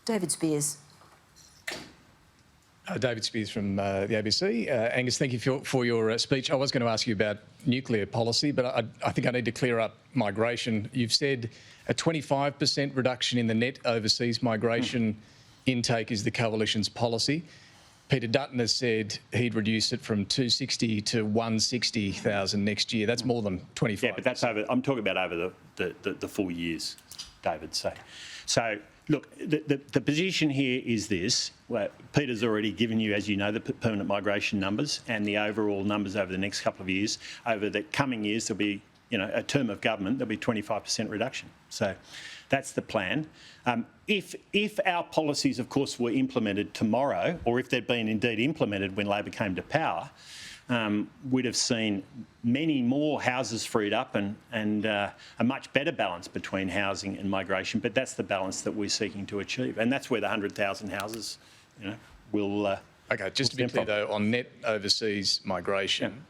David Spears. David Spears from the ABC. Angus, thank you for your speech. I was going to ask you about nuclear policy, but I think I need to clear up migration. You've said a 25% reduction in the net overseas migration intake is the Coalition's policy. Peter Dutton has said he'd reduce it from 260 to 160,000 next year. That's more than 25%. Yeah, but that's over. I'm talking about over the 4 years, David. So look, the position here is this. Well, Peter's already given you, as you know, the permanent migration numbers and the overall numbers over the next couple of years. Over the coming years, there'll be, a term of government, there'll be 25% reduction. So that's the plan. If our policies, of course, were implemented tomorrow, or if they'd been indeed implemented when Labor came to power, we'd have seen many more houses freed up and a much better balance between housing and migration. But that's the balance that we're seeking to achieve, and that's where the 100,000 houses, will. Okay, just to be clear though, on net overseas migration,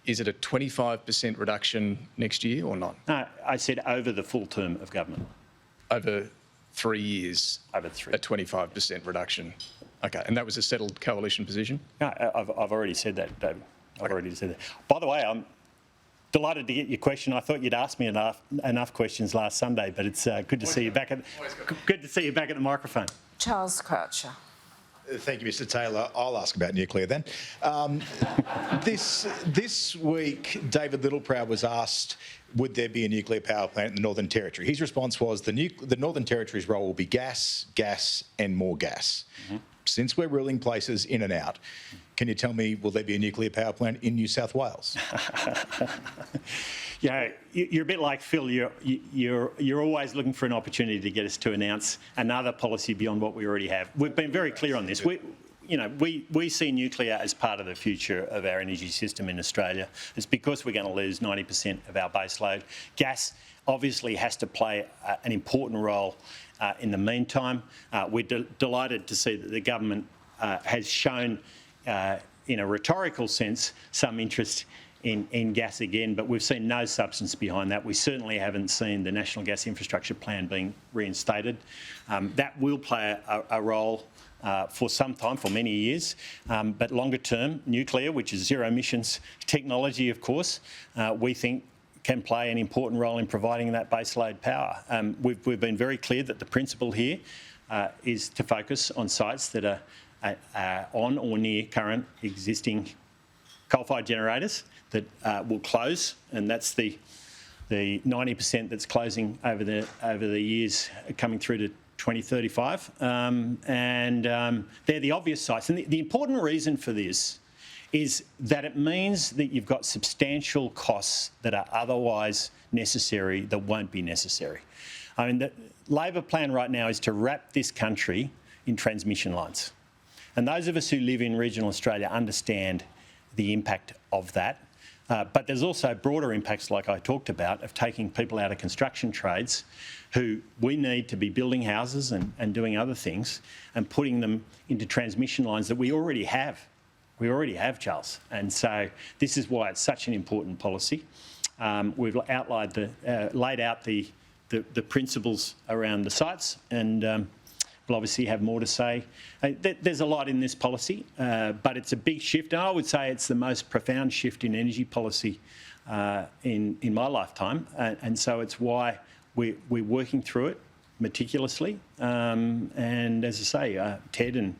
is it a 25% reduction next year or not? No, I said over the full term of government. Over 3 years, over 3. A 25% reduction. Okay, and that was a settled Coalition position? No, I've already said that, David. I've already said that. By the way, I'm delighted to get your question. I thought you'd asked me enough questions last Sunday, but it's good to see you back at the microphone. Charles Croucher. Thank you, Mr. Taylor. I'll ask about nuclear then. This week, David Littleproud was asked, would there be a nuclear power plant in the Northern Territory? His response was the Northern Territory's role will be gas, gas and more gas. Mm-hmm. Since we're ruling places in and out, can you tell me, will there be a nuclear power plant in New South Wales? You're a bit like Phil. You're always looking for an opportunity to get us to announce another policy beyond what we already have. We've been very clear on this. We see nuclear as part of the future of our energy system in Australia. It's because we're going to lose 90% of our baseload. Gas obviously has to play an important role in the meantime. We're delighted to see that the government has shown, in a rhetorical sense, some interest in gas again, but we've seen no substance behind that. We certainly haven't seen the National Gas Infrastructure Plan being reinstated. That will play a role for some time, for many years, but longer term, nuclear, which is zero emissions technology, of course, we think can play an important role in providing that baseload power. We've been very clear that the principle here is to focus on sites that are on or near current existing coal-fired generators that will close, and that's the 90% that's closing over the years coming through to 2035, and they're the obvious sites. And the important reason for this is that it means that you've got substantial costs that are otherwise necessary that won't be necessary. I mean, the Labor plan right now is to wrap this country in transmission lines. And those of us who live in regional Australia understand the impact of that. But there's also broader impacts, like I talked about, of taking people out of construction trades who we need to be building houses and doing other things and putting them into transmission lines that we already have. We already have, Charles. And so this is why it's such an important policy. We've outlined laid out the principles around the sites, and we'll obviously have more to say. There's a lot in this policy, but it's a big shift, and I would say it's the most profound shift in energy policy in my lifetime, and so it's why we're working through it meticulously. And as I say, Ted and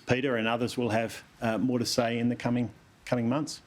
Peter and others will have more to say in the coming months.